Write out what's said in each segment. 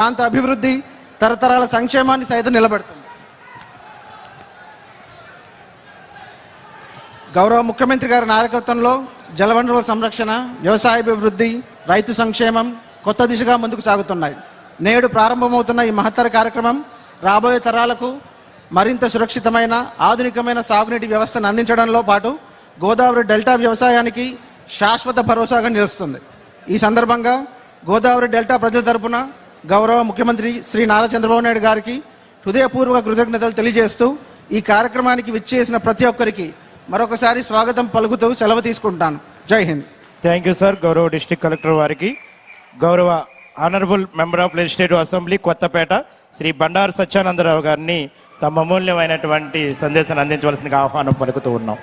ప్రాంత అభివృద్ధి తరతరాల సంక్షేమాన్ని సైతం నిలబెడుతుంది. గౌరవ ముఖ్యమంత్రి గారి నాయకత్వంలో జలవనరుల సంరక్షణ, వ్యవసాయాభివృద్ధి, రైతు సంక్షేమం కొత్త దిశగా ముందుకు సాగుతున్నాయి. నేడు ప్రారంభమవుతున్న ఈ మహత్తర కార్యక్రమం రాబోయే తరాలకు మరింత సురక్షితమైన ఆధునికమైన సాగునీటి వ్యవస్థను అందించడంలో పాటు గోదావరి డెల్టా వ్యవసాయానికి శాశ్వత భరోసాగా నిలుస్తుంది. ఈ సందర్భంగా గోదావరి డెల్టా ప్రజల తరపున గౌరవ ముఖ్యమంత్రి శ్రీ నారా చంద్రబాబు నాయుడు గారికి హృదయపూర్వక కృతజ్ఞతలు తెలియజేస్తూ ఈ కార్యక్రమానికి విచ్చేసిన ప్రతి ఒక్కరికి మరొకసారి స్వాగతం పలుకుతూ సెలవు తీసుకుంటాను. Jai Hind. Thank you sir. గౌరవ డిస్ట్రిక్ట్ కలెక్టర్ వారికి గౌరవ honourable member of legislative assembly Kothapeta Shri Bandaru Satyanandarao గారిని తమ అమూల్యమైనటువంటి సందేశాన్ని అందించవలసిందిగా ఆహ్వానం పలుకుతూ ఉన్నాం.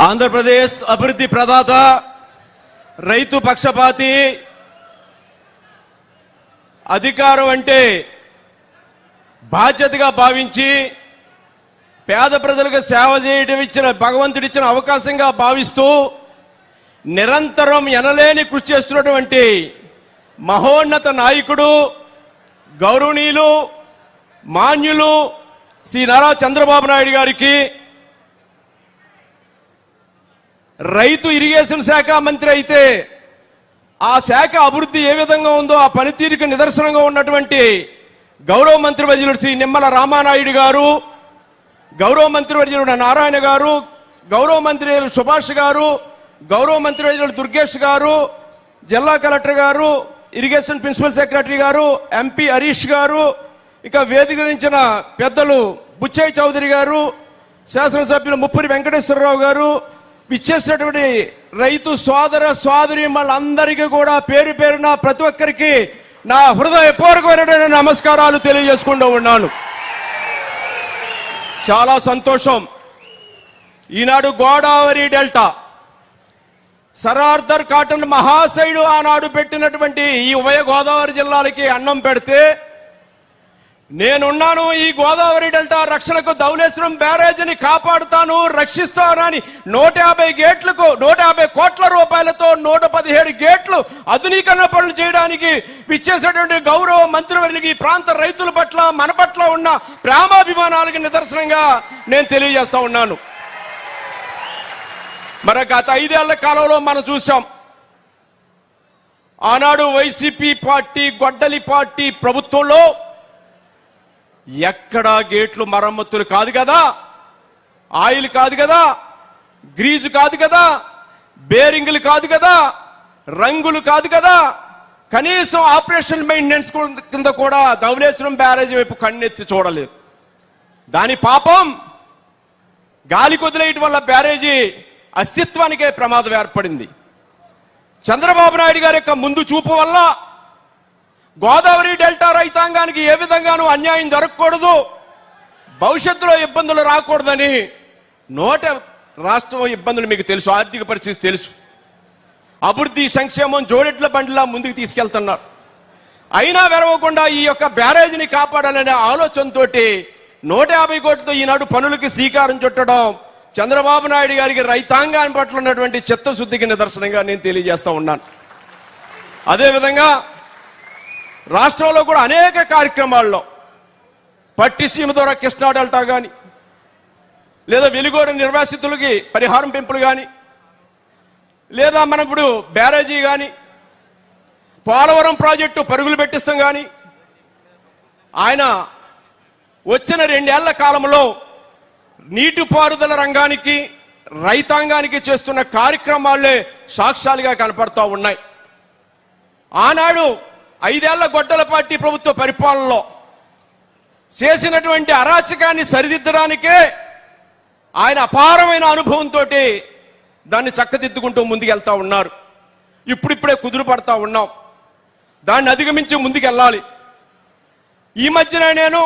ఆంధ్రప్రదేశ్ అభివృద్ధి ప్రదాత, రైతు పక్షపాతి, అధికారం అంటే బాధ్యతగా భావించి పేద ప్రజలకు సేవ చేయడం ఇచ్చిన భగవంతుడిచ్చిన అవకాశంగా భావిస్తూ నిరంతరం ఎనలేని కృషి చేస్తున్నటువంటి మహోన్నత నాయకుడు, గౌరవనీయులు, మాన్యులు శ్రీ నారా చంద్రబాబు నాయుడు గారికి రైతు ఇరిగేషన్ శాఖ మంత్రి అయితే ఆ శాఖ అభివృద్ధి ఏ విధంగా ఉందో ఆ పనితీరుకు నిదర్శనంగా ఉన్నటువంటి గౌరవ మంత్రివర్యులు శ్రీ నిమ్మల రామానాయుడు గారు, గౌరవ మంత్రివర్యులు నారాయణ గారు, గౌరవ మంత్రి సుభాష్ గారు, గౌరవ మంత్రివర్యులు దుర్గేష్ గారు, జిల్లా కలెక్టర్ గారు, ఇరిగేషన్ ప్రిన్సిపల్ సెక్రటరీ గారు, ఎంపీ హరీష్ గారు, ఇక వేదికరించిన పెద్దలు బుచ్చయ్య చౌదరి గారు, శాసనసభ్యులు ముప్పూరి వెంకటేశ్వరరావు గారు, ఇచ్చేసినటువంటి రైతు సోదర సోదరి వాళ్ళందరికీ కూడా పేరు పేరున ప్రతి ఒక్కరికి నా హృదయపూర్వకమైనటువంటి నమస్కారాలు తెలియజేసుకుంటూ ఉన్నాను. చాలా సంతోషం. ఈనాడు గోదావరి డెల్టా సరార్దర్ కాటన్ మహాశయుడు ఆనాడు పెట్టినటువంటి ఈ ఉభయ గోదావరి జిల్లాలకి అన్నం పెడితే నేనున్నాను, ఈ గోదావరి డెల్టా రక్షణకు ధవళేశ్వరం బ్యారేజీని కాపాడుతాను, రక్షిస్తానని 150 కోట్ల రూపాయలతో 117 గేట్లు ఆధునీకరణ పనులు చేయడానికి విచ్చేసినటువంటి గౌరవ మంత్రివర్యులకి ఈ ప్రాంత రైతుల పట్ల మన పట్ల ఉన్న ప్రేమాభిమానాలకి నిదర్శనంగా నేను తెలియజేస్తా ఉన్నాను. మరి గత 5 ఏళ్ల కాలంలో మనం చూసాం, ఆనాడు వైసీపీ పార్టీ గొడ్డలి పార్టీ ప్రభుత్వంలో ఎక్కడా గేట్లు మరమ్మతులు కాదు కదా, ఆయిల్ కాదు కదా, గ్రీజు కాదు కదా, బేరింగ్లు కాదు కదా, రంగులు కాదు కదా, కనీసం ఆపరేషన్ మెయింటెనెన్స్ కింద కూడా ధవళేశ్వరం బ్యారేజ్ వైపు కన్నెత్తి చూడలేదు. దాని పాపం గాలి కొదిలేయటం వల్ల బ్యారేజీ అస్తిత్వానికే ప్రమాదం ఏర్పడింది. చంద్రబాబు నాయుడు గారి యొక్క ముందు చూపు వల్ల గోదావరి డెల్టా రైతాంగానికి ఏ విధంగానూ అన్యాయం జరగకూడదు, భవిష్యత్తులో ఇబ్బందులు రాకూడదని రాష్ట్రం ఇబ్బందులు మీకు తెలుసు, ఆర్థిక పరిస్థితి తెలుసు, అభివృద్ధి సంక్షేమం జోడెట్ల బండిలా ముందుకు తీసుకెళ్తున్నారు. అయినా వెరవకుండా ఈ యొక్క బ్యారేజీని కాపాడాలనే ఆలోచనతో 150 కోట్లతో ఈనాడు పనులకి శ్రీకారం చుట్టడం చంద్రబాబు నాయుడు గారికి రైతాంగాన్ని పట్ల ఉన్నటువంటి చిత్తశుద్ధికి నిదర్శనంగా నేను తెలియజేస్తా ఉన్నాను. అదేవిధంగా రాష్ట్రంలో కూడా అనేక కార్యక్రమాల్లో పట్టిసీమ ద్వారా కృష్ణా డెల్టా కానీ, లేదా వెలుగోడు నిర్వాసితులకి పరిహారం పెంపులు కానీ, లేదా మనం ఇప్పుడు బ్యారేజీ కానీ, పోలవరం ప్రాజెక్టు పరుగులు పెట్టిస్తాం కానీ, ఆయన వచ్చిన 2 ఏళ్ల కాలంలో నీటిపారుదల రంగానికి రైతాంగానికి చేస్తున్న కార్యక్రమాలే సాక్ష్యాలుగా కనపడతా ఉన్నాయి. ఆనాడు 5 ఏళ్ల గొడ్డల పార్టీ ప్రభుత్వ పరిపాలనలో చేసినటువంటి అరాచకాన్ని సరిదిద్దడానికే ఆయన అపారమైన అనుభవంతో దాన్ని చక్కదిద్దుకుంటూ ముందుకెళ్తా ఉన్నారు. ఇప్పుడిప్పుడే కుదురు పడతా ఉన్నాం, దాన్ని అధిగమించి ముందుకెళ్ళాలి. ఈ మధ్యన నేను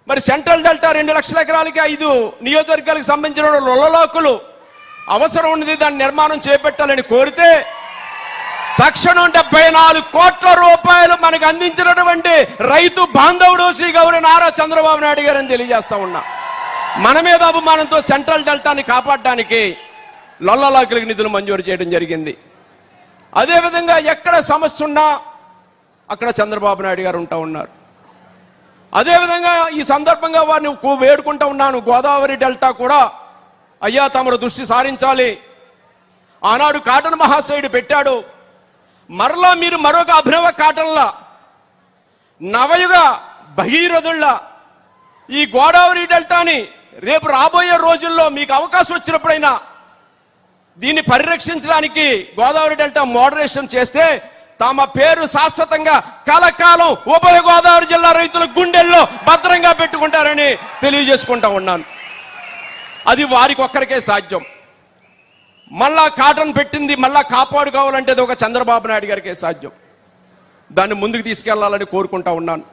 మరి సెంట్రల్ డెల్టా 2 లక్షల ఎకరాలకి 5 నియోజకవర్గాలకు సంబంధించిన లొల్లలాకులు అవసరం ఉన్నది, దాని నిర్మాణం చేపట్టాలని కోరితే తక్షణం 74 కోట్ల రూపాయలు మనకు అందించినటువంటి రైతు బాంధవుడు శ్రీ గౌరవ నారా చంద్రబాబు నాయుడు గారని తెలియజేస్తా ఉన్నా. మన మీద అభిమానంతో సెంట్రల్ డెల్టాని కాపాడడానికి లొల్లలాకులకు నిధులు మంజూరు చేయడం జరిగింది. అదేవిధంగా ఎక్కడ సమస్య ఉన్నా అక్కడ చంద్రబాబు నాయుడు గారు ఉంటా ఉన్నారు. అదేవిధంగా ఈ సందర్భంగా వారిని వేడుకుంటా ఉన్నాను, గోదావరి డెల్టా కూడా అయ్యా తమరు దృష్టి సారించాలి. ఆనాడు కాటన్ మహాశయుడు పెట్టాడు, మరలా మీరు మరొక అభినవ కాటన్లా నవయుగ భగీరథుల్లా ఈ గోదావరి డెల్టాని రేపు రాబోయే రోజుల్లో మీకు అవకాశం వచ్చినప్పుడైనా దీన్ని పరిరక్షించడానికి గోదావరి డెల్టా మోడరేషన్ చేస్తే తమ పేరు శాశ్వతంగా కలకాలం ఉభయ గోదావరి జిల్లా రైతుల గుండెల్లో భద్రంగా పెట్టుకుంటారని తెలియజేసుకుంటా ఉన్నాను. అది వారికి ఒక్కరికే సాధ్యం. మళ్ళా కాటన్ పెట్టింది మళ్ళా కాపాడుకోవాలంటే అది ఒక చంద్రబాబు నాయుడు గారికే సాధ్యం. దాన్ని ముందుకు తీసుకెళ్లాలని కోరుకుంటా ఉన్నాను.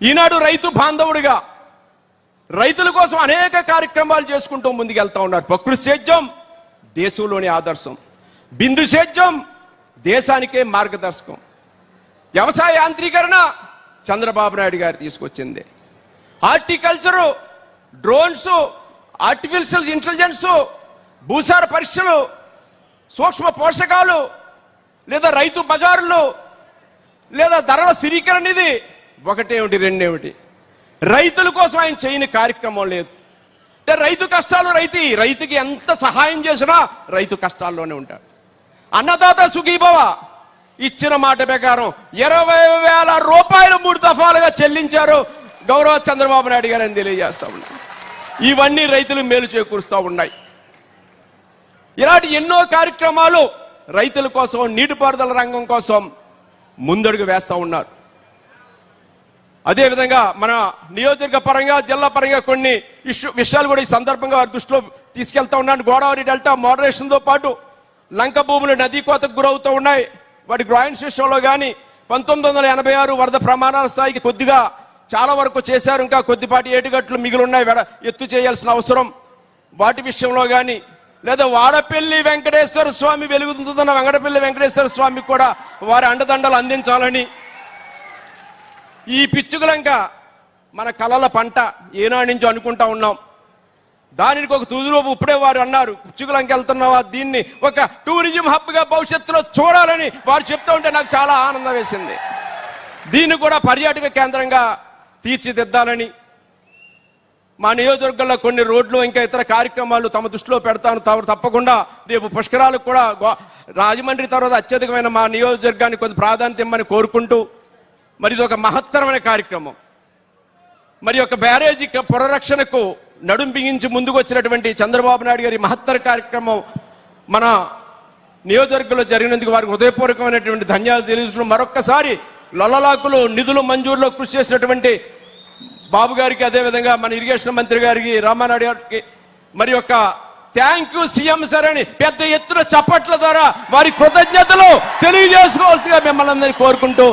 ఈనాడు రైతు బాంధవుడిగా రైతుల కోసం అనేక కార్యక్రమాలు చేసుకుంటూ ముందుకెళ్తా ఉన్నారు. ప్రకృతి సేద్యం దేశంలోని ఆదర్శం, బిందు సేద్యం దేశానికే మార్గదర్శకం, వ్యవసాయ యాంత్రీకరణ చంద్రబాబు నాయుడు గారు తీసుకొచ్చింది, హార్టికల్చరు, డ్రోన్స్, ఆర్టిఫిషియల్ ఇంటెలిజెన్స్, భూసార పరీక్షలు, సూక్ష్మ పోషకాలు, లేదా రైతు బజారులు, లేదా ధరల స్థిరీకరణ, ఇది ఒకటేమిటి రెండేమిటి, రైతుల కోసం ఆయన చేయని కార్యక్రమం లేదు. అంటే రైతు కష్టాలు రైతుకి ఎంత సహాయం చేసినా రైతు కష్టాల్లోనే ఉంటాడు. అన్నదాత సుఖీభవ ఇచ్చిన మాట ప్రకారం 20,000 రూపాయలు 3 దఫాలుగా చెల్లించారు గౌరవ చంద్రబాబు నాయుడు గారు అని తెలియజేస్తా ఉన్నారు. ఇవన్నీ రైతులు మేలు చేకూరుస్తూ ఉన్నాయి. ఇలాంటి ఎన్నో కార్యక్రమాలు రైతుల కోసం, నీటిపారుదల రంగం కోసం ముందడుగు వేస్తా ఉన్నారు. అదేవిధంగా మన నియోజకవర్గ పరంగా, జిల్లా పరంగా కొన్ని విషయాలు కూడా ఈ సందర్భంగా వారి దృష్టిలో తీసుకెళ్తా ఉన్నాను. గోదావరి డెల్టా మోడరేషన్తో పాటు లంక భూములు నదీ కోతకు గురవుతూ ఉన్నాయి. వాటి గ్రాయింట్స్ విషయంలో కానీ 1986 వరద ప్రమాణాల స్థాయికి కొద్దిగా చాలా వరకు చేశారు. ఇంకా కొద్దిపాటి ఏటుగట్లు మిగిలి ఉన్నాయి, ఎత్తు చేయాల్సిన అవసరం. వాటి విషయంలో కానీ, లేదా వాడపల్లి వెంకటేశ్వర స్వామి వెలుగుతుందన్న వెంకటపల్లి వెంకటేశ్వర స్వామికి కూడా వారి అండదండలు అందించాలని, ఈ పిచ్చుకలంక మన కళల పంట ఏనాటి నుంచి అనుకుంటా ఉన్నాం. దానికి ఒక తుదిరూపు ఇప్పుడే వారు అన్నారు, పిచ్చుకలంక వెళ్తున్నావా, దీన్ని ఒక టూరిజం హబ్ గా భవిష్యత్తులో చూడాలని వారు చెప్తూ ఉంటే నాకు చాలా ఆనందం వేసింది. దీన్ని కూడా పర్యాటక కేంద్రంగా తీర్చిదిద్దాలని, మా నియోజకవర్గంలో కొన్ని రోడ్లు ఇంకా ఇతర కార్యక్రమాలు తమ దృష్టిలో పెడతాను. తప్పకుండా రేపు పుష్కరాలకు కూడా రాజమండ్రి తర్వాత అత్యధికమైన మా నియోజకవర్గానికి కొంత ప్రాధాన్యత ఇమ్మని కోరుకుంటూ, మరి ఇది ఒక మహత్తరమైన కార్యక్రమం. మరి ఒక బ్యారేజీ పునరక్షణకు నడుం బిగించి ముందుకు వచ్చినటువంటి చంద్రబాబు నాయుడు గారి మహత్తర కార్యక్రమం మన నియోజకవర్గంలో జరిగినందుకు వారికి హృదయపూర్వకమైనటువంటి ధన్యవాదాలు తెలియజేస్తూ, మరొక్కసారి లొల్లలాకులు నిధులు మంజూరులో కృషి చేసినటువంటి బాబు గారికి, అదేవిధంగా మన ఇరిగేషన్ మంత్రి గారికి, రామానాయుడు గారికి మరి యొక్క థ్యాంక్ యూ సీఎం సార్ అని పెద్ద ఎత్తున చప్పట్ల ద్వారా వారి కృతజ్ఞతలు తెలియజేసుకోవాల్సిందిగా మిమ్మల్ని అందరినీ కోరుకుంటూ